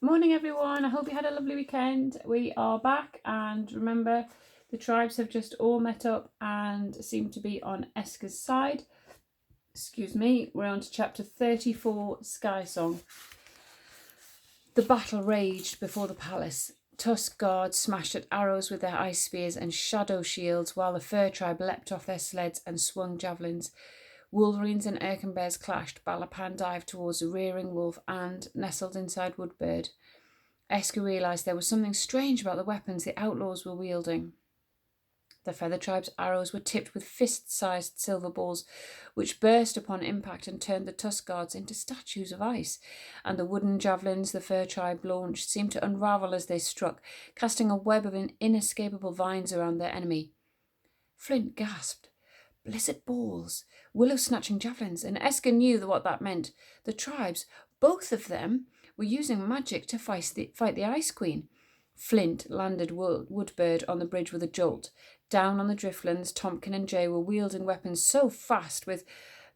Morning everyone, I hope you had a lovely weekend. We are back, and remember, the tribes have just all met up and seem to be on Esca's side. Excuse me, we're on to chapter 34, Sky Song. The battle raged before the palace. Tusk guards smashed at arrows with their ice spears and shadow shields, while the fur tribe leapt off their sleds and swung javelins. Wolverines and Erkenbears clashed. Balapan dived towards a rearing wolf and nestled inside Woodbird. Eska realised there was something strange about the weapons the outlaws were wielding. The Feather Tribe's arrows were tipped with fist-sized silver balls, which burst upon impact and turned the Tusk guards into statues of ice, and the wooden javelins the Fur Tribe launched seemed to unravel as they struck, casting a web of inescapable vines around their enemy. Flint gasped. Blizzard balls, willow-snatching javelins, and Eska knew what that meant. The tribes, both of them, were using magic to fight the Ice Queen. Flint landed Woodbird on the bridge with a jolt. Down on the driftlands, Tompkin and Jay were wielding weapons so fast, with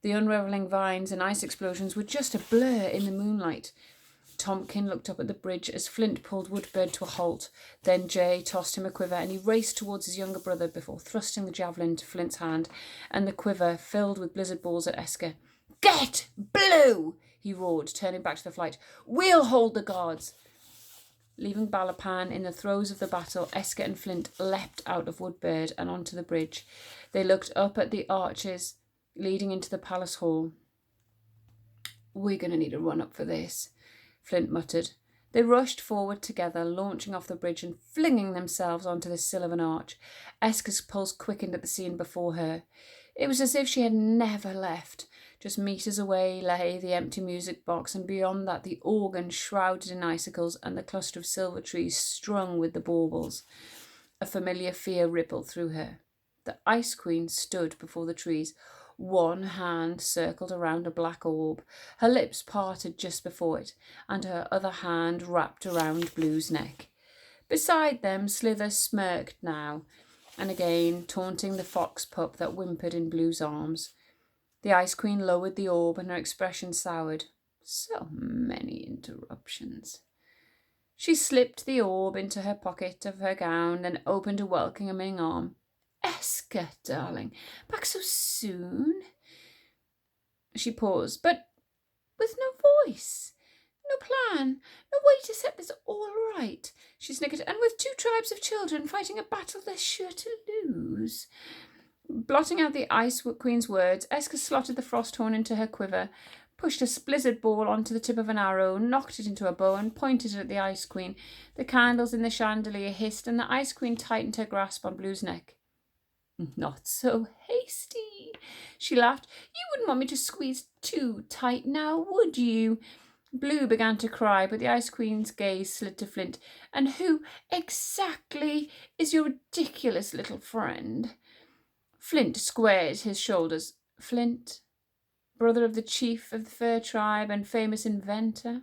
the unravelling vines and ice explosions were just a blur in the moonlight. Tompkin looked up at the bridge as Flint pulled Woodbird to a halt. Then Jay tossed him a quiver, and he raced towards his younger brother before thrusting the javelin into Flint's hand, and the quiver filled with blizzard balls at Eska. "Get Blue!" he roared, turning back to the flight. "We'll hold the guards." Leaving Balapan in the throes of the battle, Eska and Flint leapt out of Woodbird and onto the bridge. They looked up at the arches leading into the palace hall. "We're going to need a run-up for this," Flint muttered. They rushed forward together, launching off the bridge and flinging themselves onto the sill of an arch. Eska's pulse quickened at the scene before her. It was as if she had never left. Just meters away lay the empty music box, and beyond that the organ shrouded in icicles and the cluster of silver trees strung with the baubles. A familiar fear rippled through her. The Ice Queen stood before the trees. One hand circled around a black orb. Her lips parted just before it, and her other hand wrapped around Blue's neck. Beside them, Slither smirked now and again, taunting the fox pup that whimpered in Blue's arms. The Ice Queen lowered the orb, and her expression soured. So many interruptions. She slipped the orb into her pocket of her gown, then opened a welcoming arm. "Eska, darling, back so soon?" She paused, but with no voice, no plan, no way to set this all right. She snickered, "And with 2 tribes of children fighting a battle they're sure to lose." Blotting out the Ice Queen's words, Eska slotted the frost horn into her quiver, pushed a blizzard ball onto the tip of an arrow, knocked it into a bow, and pointed it at the Ice Queen. The candles in the chandelier hissed, and the Ice Queen tightened her grasp on Blue's neck. "Not so hasty," she laughed. "You wouldn't want me to squeeze too tight now, would you?" Blue began to cry, but the Ice Queen's gaze slid to Flint. "And who exactly is your ridiculous little friend?" Flint squared his shoulders. "Flint, brother of the chief of the Fur Tribe and famous inventor."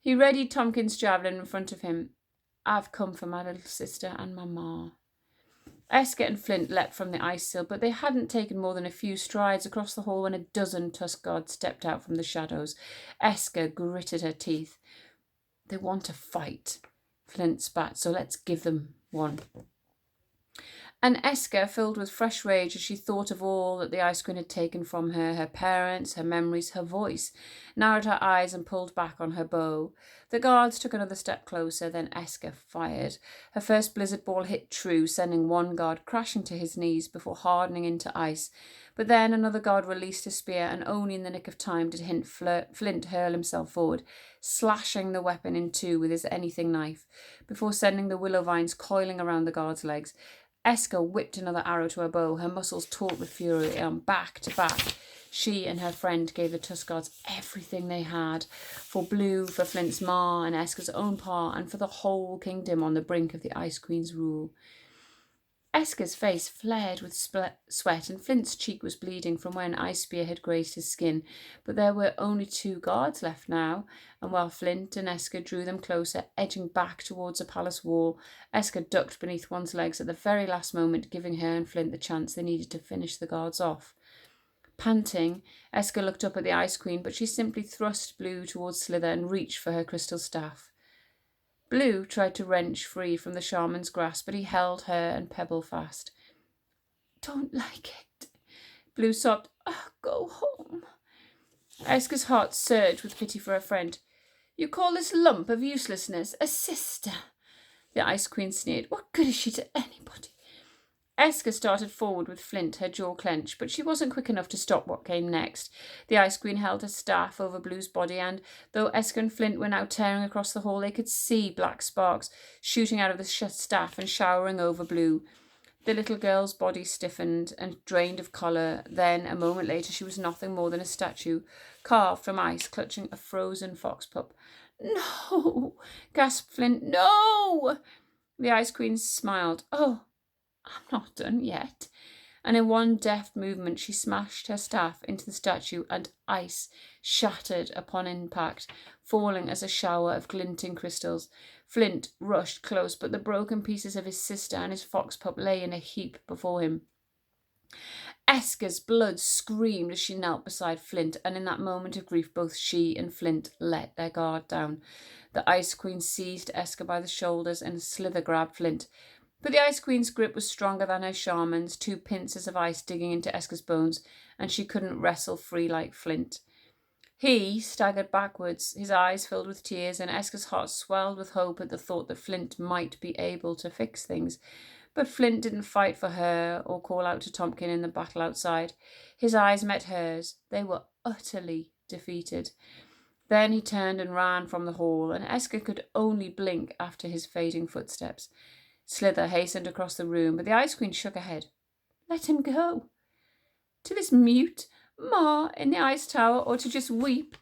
He readied Tompkin's javelin in front of him. "I've come for my little sister and my ma." Eska and Flint leapt from the ice sill, but they hadn't taken more than a few strides across the hall when a dozen Tusk guards stepped out from the shadows. Eska gritted her teeth. "They want to fight," Flint spat, "so let's give them one." And Eska, filled with fresh rage as she thought of all that the Ice Queen had taken from her, her parents, her memories, her voice, narrowed her eyes and pulled back on her bow. The guards took another step closer, then Eska fired. Her first blizzard ball hit true, sending one guard crashing to his knees before hardening into ice. But then another guard released his spear, and only in the nick of time did Flint hurl himself forward, slashing the weapon in two with his anything knife, before sending the willow vines coiling around the guard's legs. Eska whipped another arrow to her bow, her muscles taut with fury, and back to back she and her friend gave the Tusk guards everything they had, for Blue, for Flint's ma, and Eska's own pa, and for the whole kingdom on the brink of the Ice Queen's rule. Eska's face flared with sweat, and Flint's cheek was bleeding from when Ice Spear had grazed his skin, but there were only 2 guards left now, and while Flint and Eska drew them closer, edging back towards the palace wall, Eska ducked beneath one's legs at the very last moment, giving her and Flint the chance they needed to finish the guards off. Panting, Eska looked up at the Ice Queen, but she simply thrust Blue towards Slither and reached for her crystal staff. Blue tried to wrench free from the shaman's grasp, but he held her and Pebble fast. Don't like it, Blue sobbed. Oh, go home. Eska's heart surged with pity for her friend. You call this lump of uselessness a sister? The Ice Queen sneered. What good is she to anybody? Eska started forward with Flint, her jaw clenched, but she wasn't quick enough to stop what came next. The Ice Queen held her staff over Blue's body, and though Eska and Flint were now tearing across the hall, they could see black sparks shooting out of the staff and showering over Blue. The little girl's body stiffened and drained of colour. Then, a moment later, she was nothing more than a statue, carved from ice, clutching a frozen fox pup. No, gasped Flint. No! The Ice Queen smiled. Oh, I'm not done yet. And in one deft movement, she smashed her staff into the statue, and ice shattered upon impact, falling as a shower of glinting crystals. Flint rushed close, but the broken pieces of his sister and his fox pup lay in a heap before him. Eska's blood screamed as she knelt beside Flint, and in that moment of grief, both she and Flint let their guard down. The Ice Queen seized Eska by the shoulders and Slither grabbed Flint. But the Ice Queen's grip was stronger than her shaman's, 2 pincers of ice digging into Eska's bones, and she couldn't wrestle free like Flint. He staggered backwards, his eyes filled with tears, and Eska's heart swelled with hope at the thought that Flint might be able to fix things. But Flint didn't fight for her or call out to Tompkin in the battle outside. His eyes met hers. They were utterly defeated. Then he turned and ran from the hall, and Eska could only blink after his fading footsteps. Slither hastened across the room, but the Ice Queen shook her head. Let him go. To this mute Ma in the ice tower, or to just weep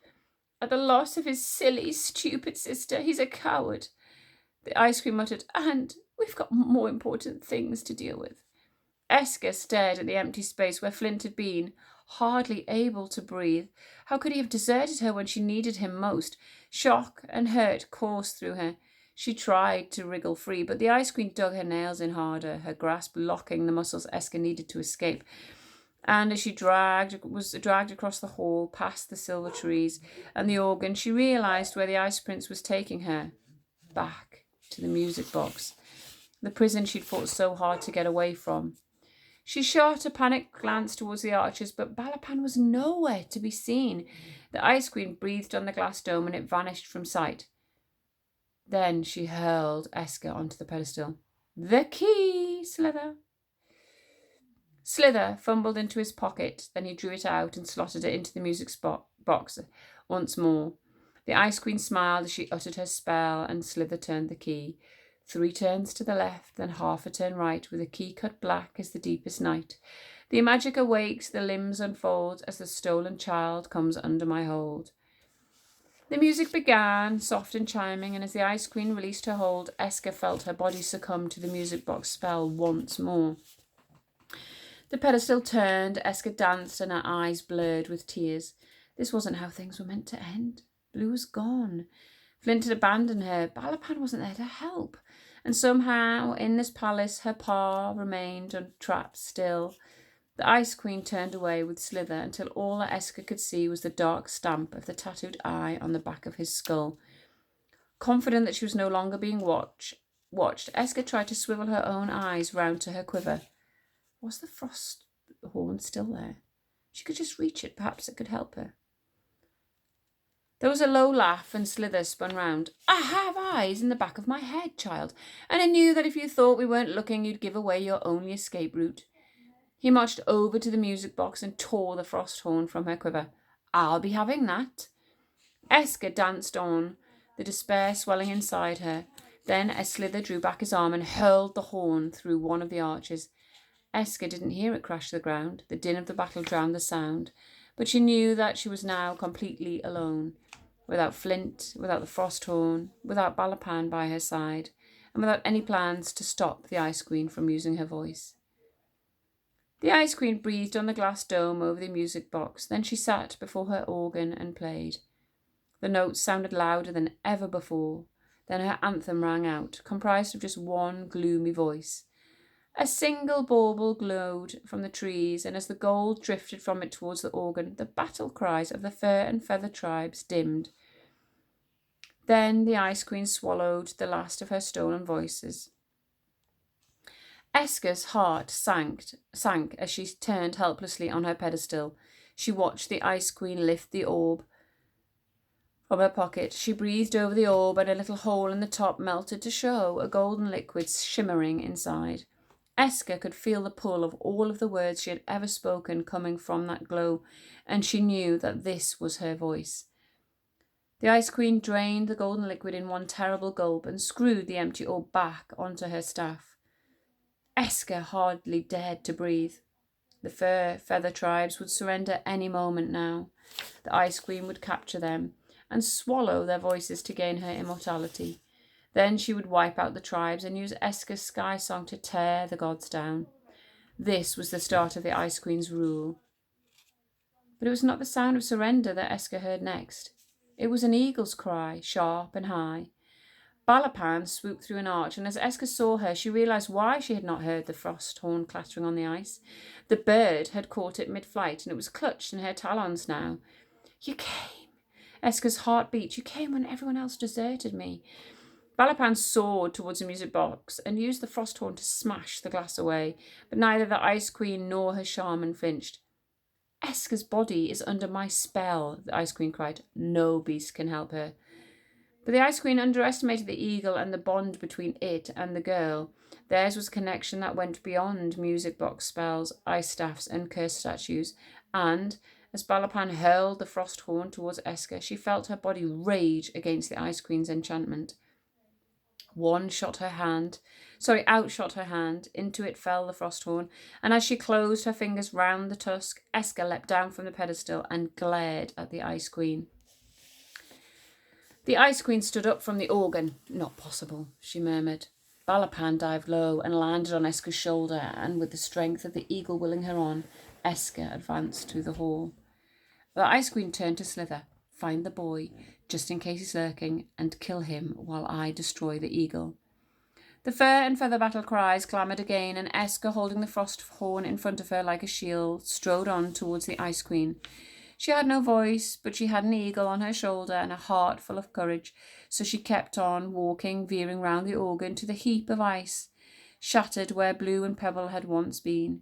at the loss of his silly, stupid sister. He's a coward. The Ice Queen muttered, and we've got more important things to deal with. Eska stared at the empty space where Flint had been, hardly able to breathe. How could he have deserted her when she needed him most? Shock and hurt coursed through her. She tried to wriggle free, but the Ice Queen dug her nails in harder, her grasp locking the muscles Eska needed to escape. And as she was dragged across the hall, past the silver trees and the organ, she realised where the Ice Prince was taking her. Back to the music box, the prison she'd fought so hard to get away from. She shot a panicked glance towards the archers, but Balapan was nowhere to be seen. The Ice Queen breathed on the glass dome and it vanished from sight. Then she hurled Eska onto the pedestal. The key, Slither. Slither fumbled into his pocket, then he drew it out and slotted it into the music box once more. The Ice Queen smiled as she uttered her spell, and Slither turned the key. 3 turns to the left, then half a turn right, with a key cut black as the deepest night. The magic awakes, the limbs unfold, as the stolen child comes under my hold. The music began, soft and chiming, and as the Ice Queen released her hold, Eska felt her body succumb to the music box spell once more. The pedestal turned, Eska danced, and her eyes blurred with tears. This wasn't how things were meant to end. Blue was gone. Flint had abandoned her. Balapan wasn't there to help. And somehow, in this palace, her pa remained trapped still. The Ice Queen turned away with Slither until all that Eska could see was the dark stamp of the tattooed eye on the back of his skull. Confident that she was no longer being watched, Eska tried to swivel her own eyes round to her quiver. Was the frost horn still there? She could just reach it. Perhaps it could help her. There was a low laugh, and Slither spun round. I have eyes in the back of my head, child, and I knew that if you thought we weren't looking, you'd give away your only escape route. He marched over to the music box and tore the frost horn from her quiver. I'll be having that. Eska danced on, the despair swelling inside her. Then, as Slither drew back his arm and hurled the horn through one of the arches, Eska didn't hear it crash to the ground. The din of the battle drowned the sound, but she knew that she was now completely alone, without Flint, without the frost horn, without Balapan by her side, and without any plans to stop the Ice Queen from using her voice. The Ice Queen breathed on the glass dome over the music box. Then she sat before her organ and played. The notes sounded louder than ever before. Then her anthem rang out, comprised of just one gloomy voice. A single bauble glowed from the trees, and as the gold drifted from it towards the organ, the battle cries of the fur and feather tribes dimmed. Then the Ice Queen swallowed the last of her stolen voices. Eska's heart sank as she turned helplessly on her pedestal. She watched the Ice Queen lift the orb from her pocket. She breathed over the orb, and a little hole in the top melted to show a golden liquid shimmering inside. Eska could feel the pull of all of the words she had ever spoken coming from that glow, and she knew that this was her voice. The Ice Queen drained the golden liquid in one terrible gulp and screwed the empty orb back onto her staff. Eska hardly dared to breathe. The feather tribes would surrender any moment now. The Ice Queen would capture them and swallow their voices to gain her immortality. Then she would wipe out the tribes and use Eska's sky song to tear the gods down. This was the start of the Ice Queen's rule. But it was not the sound of surrender that Eska heard next. It was an eagle's cry, sharp and high. Balapan swooped through an arch, and as Eska saw her, she realised why she had not heard the frost horn clattering on the ice. The bird had caught it mid-flight, and it was clutched in her talons now. "You came." Eska's heart beat. "You came when everyone else deserted me." Balapan soared towards the music box and used the frost horn to smash the glass away, but neither the Ice Queen nor her shaman flinched. "Eska's body is under my spell," the Ice Queen cried. "No beast can help her." But the Ice Queen underestimated the eagle and the bond between it and the girl. Theirs was a connection that went beyond music box spells, ice staffs, and cursed statues, and as Balapan hurled the frost horn towards Eska, she felt her body rage against the Ice Queen's enchantment. Outshot her hand. Into it fell the frost horn, and as she closed her fingers round the tusk, Eska leapt down from the pedestal and glared at the Ice Queen. The Ice Queen stood up from the organ. "Not possible," she murmured. Balapan dived low and landed on Eska's shoulder, and with the strength of the eagle willing her on, Eska advanced through the hall. The Ice Queen turned to Slither. "Find the boy, just in case he's lurking, and kill him while I destroy the eagle." The fur and feather battle cries clamoured again, and Eska, holding the frost horn in front of her like a shield, strode on towards the Ice Queen. She had no voice, but she had an eagle on her shoulder and a heart full of courage, so she kept on walking, veering round the organ to the heap of ice, shattered where Blue and Pebble had once been.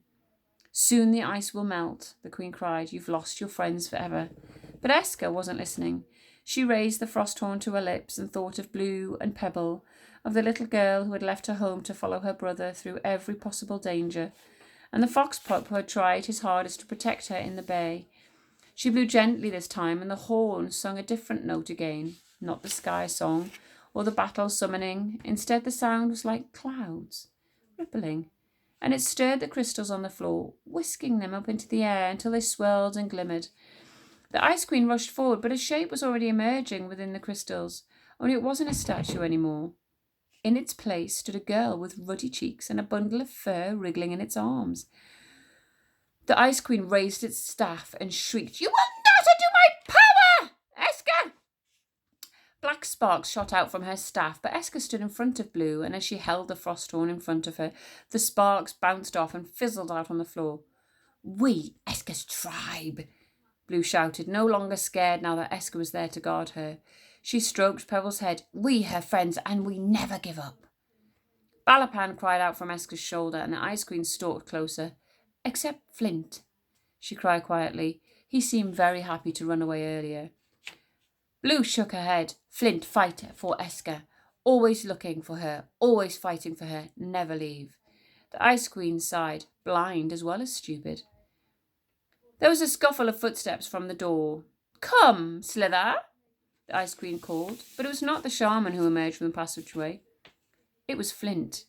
"Soon the ice will melt," the Queen cried. "You've lost your friends forever." But Eska wasn't listening. She raised the frost horn to her lips and thought of Blue and Pebble, of the little girl who had left her home to follow her brother through every possible danger, and the fox pup who had tried his hardest to protect her in the bay. She blew gently this time, and the horn sung a different note again, not the sky song or the battle summoning. Instead, the sound was like clouds, rippling, and it stirred the crystals on the floor, whisking them up into the air until they swirled and glimmered. The Ice Queen rushed forward, but a shape was already emerging within the crystals, only it wasn't a statue anymore. In its place stood a girl with ruddy cheeks and a bundle of fur wriggling in its arms. The Ice Queen raised its staff and shrieked, "You will not undo my power, Eska!" Black sparks shot out from her staff, but Eska stood in front of Blue, and as she held the frost horn in front of her, the sparks bounced off and fizzled out on the floor. "We, Eska's tribe," Blue shouted, no longer scared now that Eska was there to guard her. She stroked Pebble's head. "We, her friends, and we never give up." Balapan cried out from Eska's shoulder, and the Ice Queen stalked closer. "Except Flint," she cried quietly. He seemed very happy to run away earlier. Blue shook her head. "Flint, fight for Eska. Always looking for her, always fighting for her, never leave." The Ice Queen sighed, blind as well as stupid. There was a scuffle of footsteps from the door. "Come, Slither," the Ice Queen called, but it was not the shaman who emerged from the passageway. It was Flint.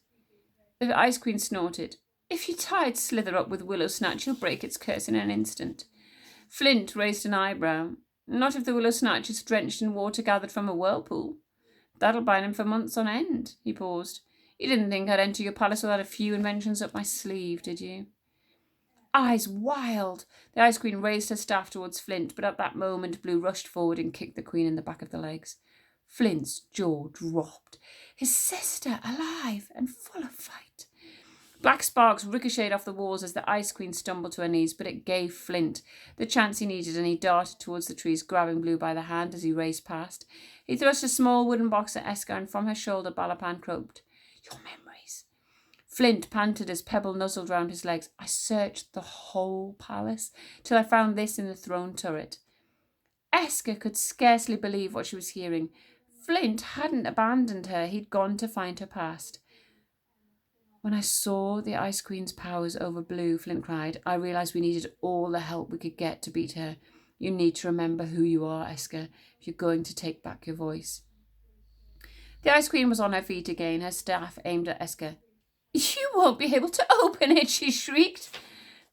The Ice Queen snorted. "If you tied Slither up with Willow Snatch, he'll break its curse in an instant." Flint raised an eyebrow. "Not if the Willow Snatch is drenched in water gathered from a whirlpool. That'll bind him for months on end." He paused. "You didn't think I'd enter your palace without a few inventions up my sleeve, did you?" Eyes wild, the Ice Queen raised her staff towards Flint, but at that moment Blue rushed forward and kicked the Queen in the back of the legs. Flint's jaw dropped. His sister, alive and full of fight. Black sparks ricocheted off the walls as the Ice Queen stumbled to her knees, but it gave Flint the chance he needed, and he darted towards the trees, grabbing Blue by the hand as he raced past. He thrust a small wooden box at Esker, and from her shoulder Balapan croaked, "Your memories." Flint panted as Pebble nuzzled round his legs. "I searched the whole palace till I found this in the throne turret." Esker could scarcely believe what she was hearing. Flint hadn't abandoned her. He'd gone to find her past. "When I saw the Ice Queen's powers over Blue," Flint cried, "I realised we needed all the help we could get to beat her. You need to remember who you are, Esker, if you're going to take back your voice." The Ice Queen was on her feet again, her staff aimed at Esker. "You won't be able to open it," she shrieked.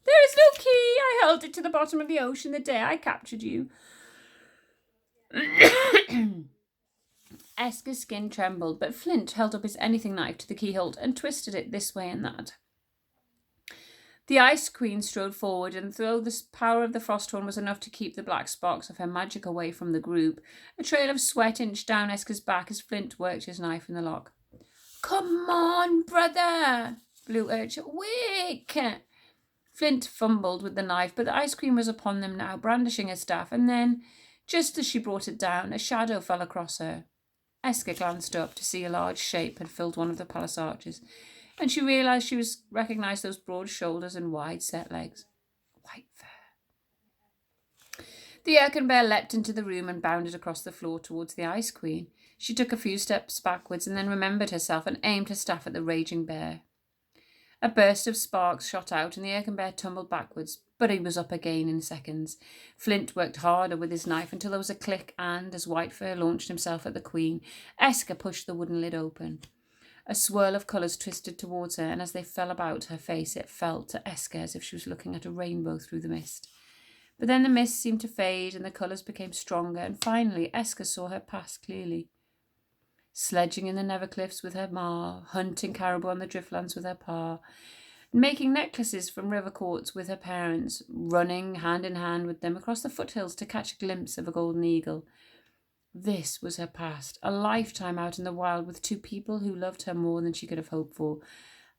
"There is no key. I held it to the bottom of the ocean the day I captured you." Esker's skin trembled, but Flint held up his anything knife to the keyhole and twisted it this way and that. The Ice Queen strode forward, and though the power of the Frosthorn was enough to keep the black sparks of her magic away from the group, a trail of sweat inched down Esker's back as Flint worked his knife in the lock. "Come on, brother," Blue urged. "Wick!" Flint fumbled with the knife, but the Ice Queen was upon them now, brandishing her staff, and then, just as she brought it down, a shadow fell across her. Esker glanced up to see a large shape had filled one of the palace arches, and she realised recognised those broad shoulders and wide-set legs. Whitefur. The Erkenbear leapt into the room and bounded across the floor towards the Ice Queen. She took a few steps backwards and then remembered herself and aimed her staff at the raging bear. A burst of sparks shot out and the Erkenbear tumbled backwards, but he was up again in seconds. Flint worked harder with his knife until there was a click and, as Whitefur launched himself at the Queen, Esker pushed the wooden lid open. A swirl of colours twisted towards her, and as they fell about her face, it felt to Esker as if she was looking at a rainbow through the mist. But then the mist seemed to fade and the colours became stronger, and finally Esker saw her pass clearly. Sledging in the Nevercliffs with her ma, hunting caribou on the driftlands with her pa, making necklaces from river quartz with her parents, running hand in hand with them across the foothills to catch a glimpse of a golden eagle. This was her past, a lifetime out in the wild with two people who loved her more than she could have hoped for.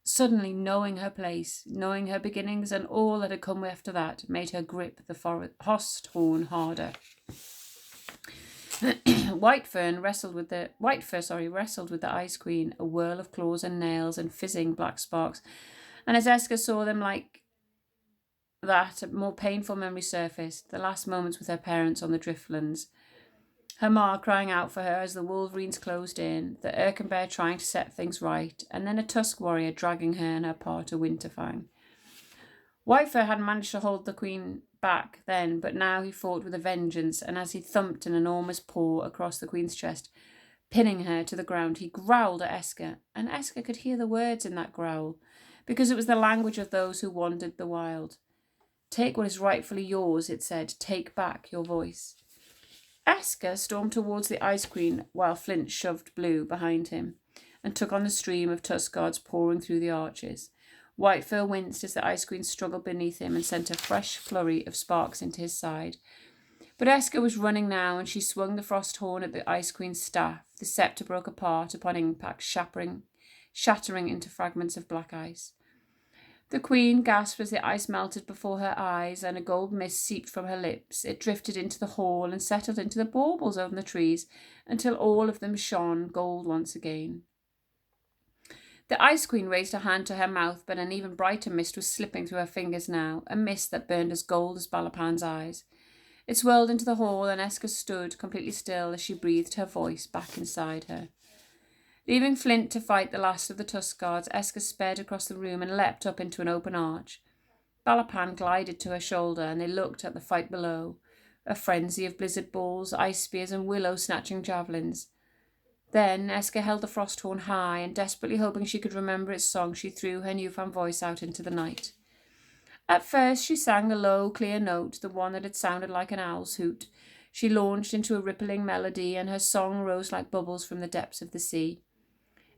Suddenly knowing her place, knowing her beginnings and all that had come after that, made her grip the Frosthorn harder. Whitefur wrestled with the Ice Queen, a whirl of claws and nails and fizzing black sparks, and as Esker saw them like that, a more painful memory surfaced, the last moments with her parents on the driftlands. Her ma crying out for her as the wolverines closed in, the Erkenbear trying to set things right, and then a tusk warrior dragging her and her pa to Winterfang. Whitefur hadn't managed to hold the Queen back then, but now he fought with a vengeance, and as he thumped an enormous paw across the Queen's chest, pinning her to the ground, he growled at Esker, and Esker could hear the words in that growl, because it was the language of those who wandered the wild. "Take what is rightfully yours," it said. "Take back your voice." Esker stormed towards the Ice Queen while Flint shoved Blue behind him and took on the stream of tusk guards pouring through the arches. Whitefur winced as the Ice Queen struggled beneath him and sent a fresh flurry of sparks into his side. But Esker was running now, and she swung the Frosthorn at the Ice Queen's staff. The sceptre broke apart upon impact, shattering into fragments of black ice. The Queen gasped as the ice melted before her eyes and a gold mist seeped from her lips. It drifted into the hall and settled into the baubles over the trees until all of them shone gold once again. The Ice Queen raised her hand to her mouth, but an even brighter mist was slipping through her fingers now, a mist that burned as gold as Balapan's eyes. It swirled into the hall, and Esker stood completely still as she breathed her voice back inside her. Leaving Flint to fight the last of the tusk guards, Esker sped across the room and leapt up into an open arch. Balapan glided to her shoulder, and they looked at the fight below, a frenzy of blizzard balls, ice spears, and willow-snatching javelins. Then Esker held the Frosthorn high, and desperately hoping she could remember its song, she threw her newfound voice out into the night. At first she sang a low, clear note, the one that had sounded like an owl's hoot. She launched into a rippling melody, and her song rose like bubbles from the depths of the sea.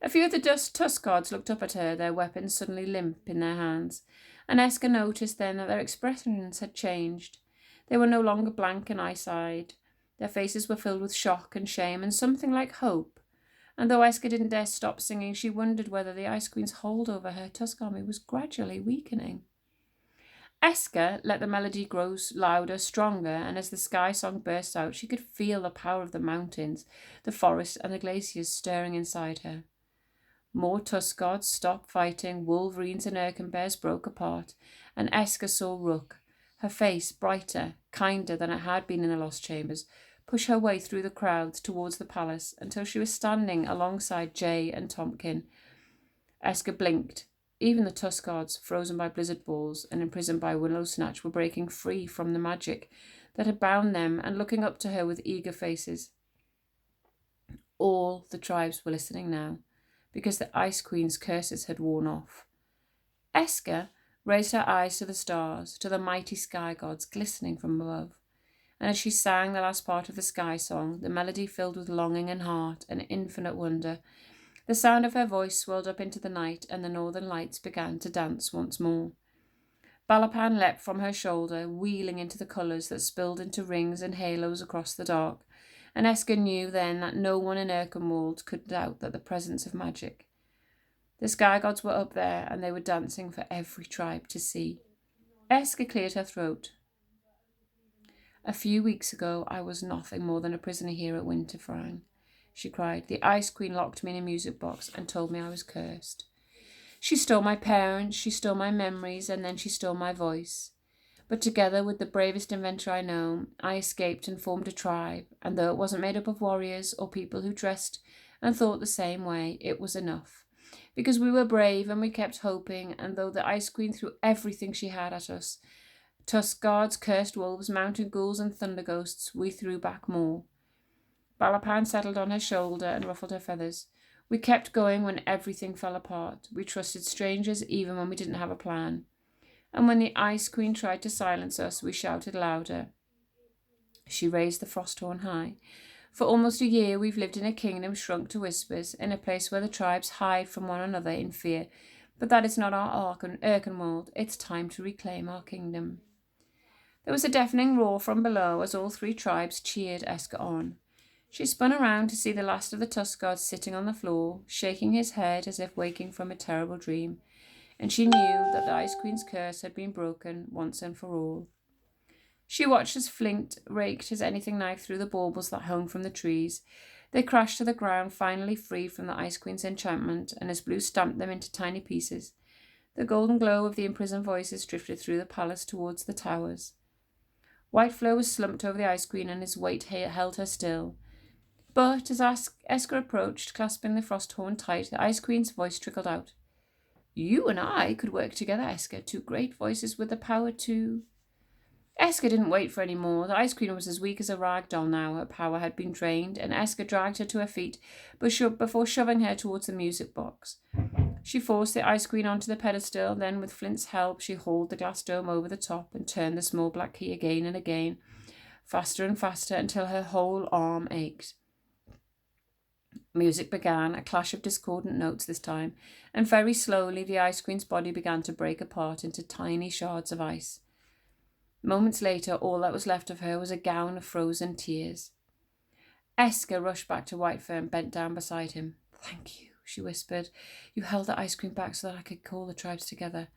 A few of the tusk guards looked up at her, their weapons suddenly limp in their hands, and Esker noticed then that their expressions had changed. They were no longer blank and ice-eyed. Their faces were filled with shock and shame and something like hope, and though Esker didn't dare stop singing, she wondered whether the Ice Queen's hold over her Tusk army was gradually weakening. Esker let the melody grow louder, stronger, and as the sky song burst out, she could feel the power of the mountains, the forest, and the glaciers stirring inside her. More Tusk gods stopped fighting, wolverines and Erkenbears broke apart, and Esker saw Rook, her face brighter, kinder than it had been in the Lost Chambers, push her way through the crowds towards the palace until she was standing alongside Jay and Tompkin. Esker blinked. Even the Tusk gods, frozen by blizzard balls and imprisoned by willow snatch, were breaking free from the magic that had bound them and looking up to her with eager faces. All the tribes were listening now, because the Ice Queen's curses had worn off. Esker raised her eyes to the stars, to the mighty sky gods glistening from above, and as she sang the last part of the sky song, the melody filled with longing and heart and infinite wonder, the sound of her voice swelled up into the night, and the northern lights began to dance once more. Balapan leapt from her shoulder, wheeling into the colours that spilled into rings and halos across the dark, and Esker knew then that no one in Erkenwald could doubt that the presence of magic. The sky gods were up there, and they were dancing for every tribe to see. Esker cleared her throat. "A few weeks ago I was nothing more than a prisoner here at Winterfang," she cried. "The Ice Queen locked me in a music box and told me I was cursed. She stole my parents, she stole my memories, and then she stole my voice. But together with the bravest inventor I know, I escaped and formed a tribe, and though it wasn't made up of warriors or people who dressed and thought the same way, it was enough. Because we were brave and we kept hoping, and though the Ice Queen threw everything she had at us, Tusk guards, cursed wolves, mountain ghouls, and thunder ghosts, we threw back more. Balapan settled on her shoulder and ruffled her feathers. We kept going when everything fell apart. We trusted strangers even when we didn't have a plan. And when the Ice Queen tried to silence us, we shouted louder." She raised the frost horn high. "For almost a year we've lived in a kingdom shrunk to whispers, in a place where the tribes hide from one another in fear. But that is not our Erkenwald. It's time to reclaim our kingdom." There was a deafening roar from below as all three tribes cheered Esker on. She spun around to see the last of the Tusk gods sitting on the floor, shaking his head as if waking from a terrible dream, and she knew that the Ice Queen's curse had been broken once and for all. She watched as Flint raked his anything knife through the baubles that hung from the trees. They crashed to the ground, finally free from the Ice Queen's enchantment, and as Blue stamped them into tiny pieces, the golden glow of the imprisoned voices drifted through the palace towards the towers. Whitefur was slumped over the Ice Queen, and his weight held her still. But as Esker approached, clasping the frost horn tight, the Ice Queen's voice trickled out. "You and I could work together, Esker, two great voices with the power to—" Esker didn't wait for any more. The Ice Queen was as weak as a rag doll now. Her power had been drained, and Esker dragged her to her feet before shoving her towards the music box. She forced the Ice Queen onto the pedestal, then with Flint's help she hauled the glass dome over the top and turned the small black key again and again, faster and faster, until her whole arm ached. Music began, a clash of discordant notes this time, and very slowly the Ice Queen's body began to break apart into tiny shards of ice. Moments later, all that was left of her was a gown of frozen tears. Esker rushed back to Whitefur and bent down beside him. "Thank you," she whispered. "You held the Ice Queen back so that I could call the tribes together."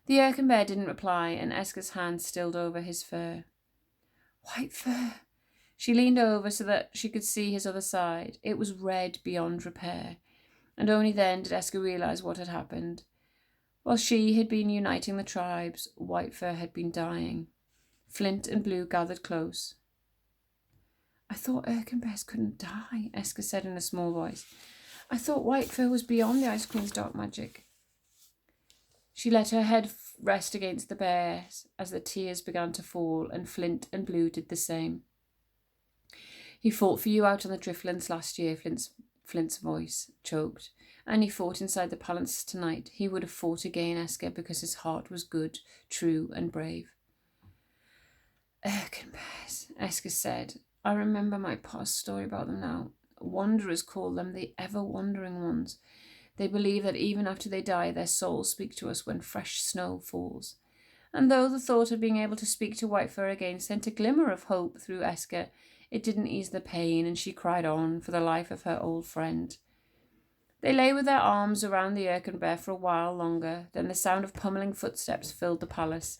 The Erkenbear didn't reply, and Esker's hand stilled over his fur. "Whitefur." She leaned over so that she could see his other side. It was red beyond repair, and only then did Esker realize what had happened. While she had been uniting the tribes, Whitefur had been dying. Flint and Blue gathered close. "I thought Erkenbears couldn't die," Esker said in a small voice. "I thought Whitefur was beyond the Ice Queen's dark magic." She let her head rest against the bears as the tears began to fall, and Flint and Blue did the same. "He fought for you out on the Driftlands last year," Flint's voice choked. "And he fought inside the palace tonight. He would have fought again, Esker, because his heart was good, true, and brave." "Erkenbears," Esker said. "I remember my past story about them now. Wanderers call them the ever-wandering ones. They believe that even after they die, their souls speak to us when fresh snow falls." And though the thought of being able to speak to Whitefur again sent a glimmer of hope through Esker, It didn't ease the pain, and she cried on for the life of her old friend. They lay with their arms around the Erkenbear for a while longer. Then the sound of pummeling footsteps filled the palace.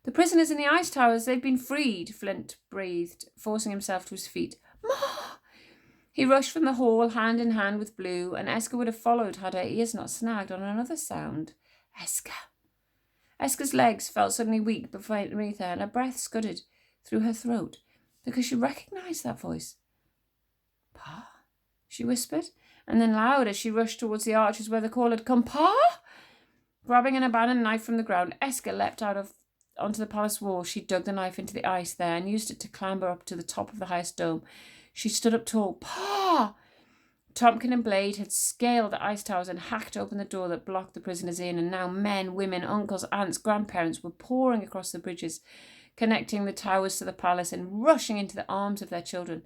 "The prisoners in the ice towers, they've been freed," Flint breathed, forcing himself to his feet. "Ma!" He rushed from the hall, hand in hand with Blue, and Esker would have followed had her ears not snagged on another sound. Esker. Esker's legs felt suddenly weak beneath her, and her breath scudded through her throat, because she recognised that voice. "Pa?" she whispered, and then louder she rushed towards the arches where the call had come. "Pa!" Grabbing an abandoned knife from the ground, Esker leapt onto the palace wall. She dug the knife into the ice there and used it to clamber up to the top of the highest dome. She stood up tall. "Pa!" Tompkin and Blade had scaled the ice towers and hacked open the door that blocked the prisoners in, and now men, women, uncles, aunts, grandparents were pouring across the bridges, connecting the towers to the palace and rushing into the arms of their children.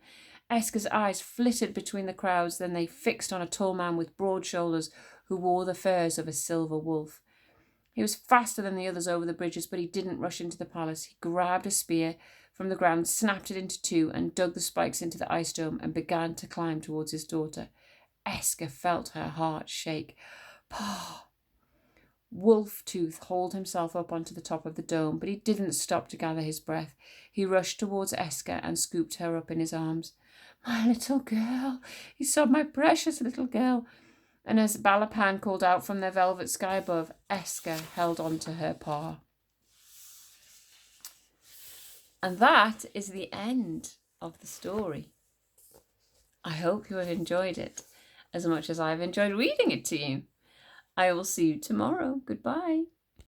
Esker's eyes flitted between the crowds, then they fixed on a tall man with broad shoulders who wore the furs of a silver wolf. He was faster than the others over the bridges, but he didn't rush into the palace. He grabbed a spear from the ground, snapped it into two, and dug the spikes into the ice dome and began to climb towards his daughter. Esker felt her heart shake. "Pa!" Wolf Tooth hauled himself up onto the top of the dome, but he didn't stop to gather his breath. He rushed towards Esker and scooped her up in his arms. "My little girl," he sobbed, "my precious little girl." And as Balapan called out from the velvet sky above, Esker held on to her paw. And that is the end of the story. I hope you have enjoyed it as much as I've enjoyed reading it to you. I will see you tomorrow. Goodbye.